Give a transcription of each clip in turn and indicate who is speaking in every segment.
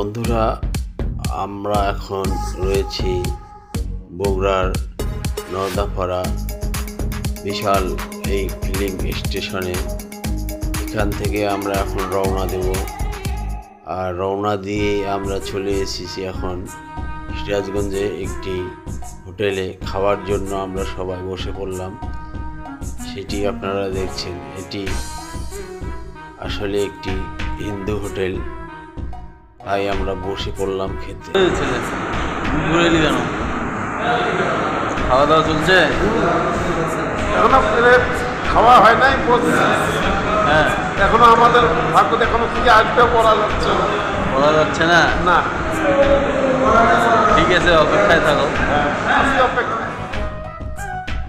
Speaker 1: বন্ধুরা, আমরা এখন রয়েছি বগুড়ার নর্দাপাড়া বিশাল এই ফিলিং স্টেশনে। এখান থেকে আমরা এখন রওনা দেব, আর রওনা দিয়ে আমরা চলে এসেছি এখন সিরাজগঞ্জে একটি হোটেলে খাওয়ার জন্য। আমরা সবাই বসে পড়লাম, সেটি আপনারা দেখছেন। এটি আসলে একটি হিন্দু হোটেল, তাই আমরা বসে পড়লাম খেতে।
Speaker 2: খাওয়া দাওয়া চলছে?
Speaker 3: এখনো খাওয়া হয় নাই,
Speaker 2: হ্যাঁ,
Speaker 3: এখনো আমাদের ভাগ্যতে এখনো কি আসবে বলা যাচ্ছে
Speaker 2: না।
Speaker 3: না।
Speaker 2: ঠিক আছে, অপেক্ষায় থাকো।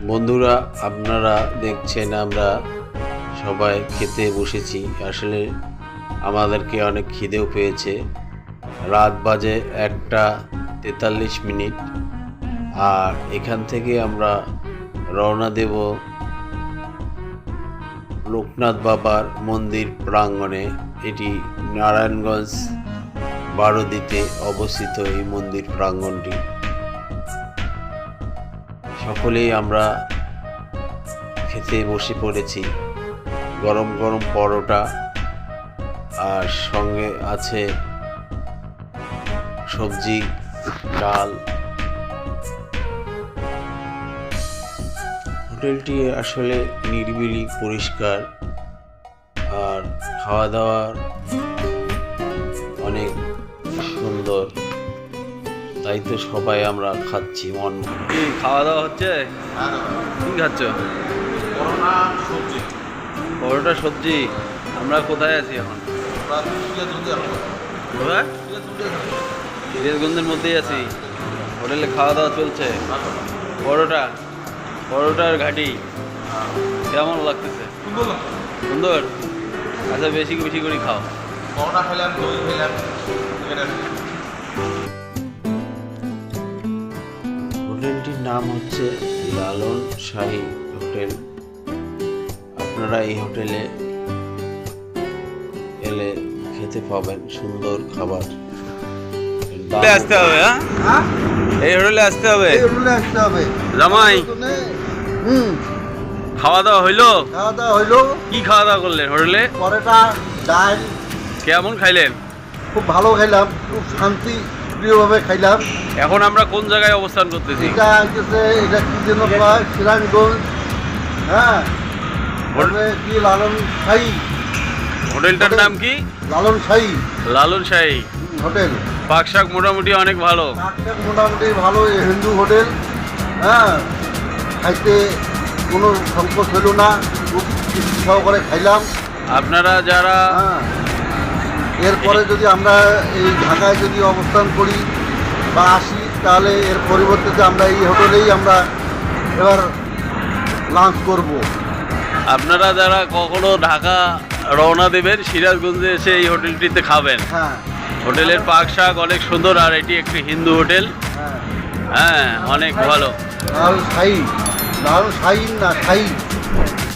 Speaker 1: বন্ধুরা, আপনারা দেখছেন আমরা সবাই খেতে বসেছি। আসলে আমাদেরকে অনেক খিদেও পেয়েছে। রাত বাজে 1:43, আর এখান থেকে আমরা রওনা দেব লোকনাথ বাবার মন্দির প্রাঙ্গণে। এটি নারায়ণগঞ্জ বারোদিতে অবস্থিত এই মন্দির প্রাঙ্গণটি। সকলেই আমরা খেতে বসে পড়েছি। গরম গরম পরোটা, আর সঙ্গে আছে সবজি, ডাল। হোটেলটি আসলে নিরিবিলি, পরিষ্কার, আর খাওয়া দাওয়ার অনেক সুন্দর। তাই তো সবাই আমরা খাচ্ছি মন ভরে।
Speaker 2: খাওয়া দাওয়া হচ্ছে? কি খাচ্ছ? পরোটা সবজি। আমরা কোথায় আছি এখন? কোথায়? সিরাজগঞ্জের মধ্যেই আছি। হোটেলে খাওয়া দাওয়া চলছে। পরোটার ঘাটি কেমন লাগতেছে? সুন্দর। আচ্ছা, বেশি বেশি করে খাও।
Speaker 1: হোটেলটির নাম হচ্ছে লালন শাহী হোটেল। আপনারা এই হোটেলে এলে খেতে পাবেন সুন্দর খাবার।
Speaker 2: আসতে হবে, হ্যাঁ, এই হোটেলে আসতে হবে। জামাই, খাওয়া দাওয়া হইলো? কি খাওয়া দাওয়া করলেন হোটেলে?
Speaker 3: পরোটা, ডাল।
Speaker 2: কেমন খাইলেন?
Speaker 3: খুব ভালো খাইলাম, খুব শান্তি প্রিয়ভাবে খাইলাম।
Speaker 2: এখন আমরা কোন জায়গায় অবস্থান করতেছি?
Speaker 3: এটা কি যেন কয়, সিরাজগঞ্জ। হ্যাঁ, কি লালন শাহী
Speaker 2: হোটেলটার নাম কি? লালন শাহী
Speaker 3: হোটেল।
Speaker 2: পাকশাক মোটামুটি অনেক ভালো।
Speaker 3: মোটামুটি ভালো, হিন্দু হোটেল। হ্যাঁ, খাইতে কোনো সংকোচ হইল না, খুব সহকারে খাইলাম।
Speaker 2: আপনারা যারা
Speaker 3: এরপরে যদি আমরা এই ঢাকায় যদি অবস্থান করি বা আসি, তাহলে এর পরিবর্তে আমরা এই হোটেলেই আমরা এবার লাঞ্চ করব।
Speaker 2: আপনারা যারা কখনো ঢাকা রওনা দেবেন, সিরাজগঞ্জে এসে এই হোটেলটিতে খাবেন।
Speaker 3: হ্যাঁ,
Speaker 2: হোটেলের পাক শাক অনেক সুন্দর, আর এটি একটি হিন্দু হোটেল। হ্যাঁ, অনেক ভালো।
Speaker 3: লাল শাহী না শাহী।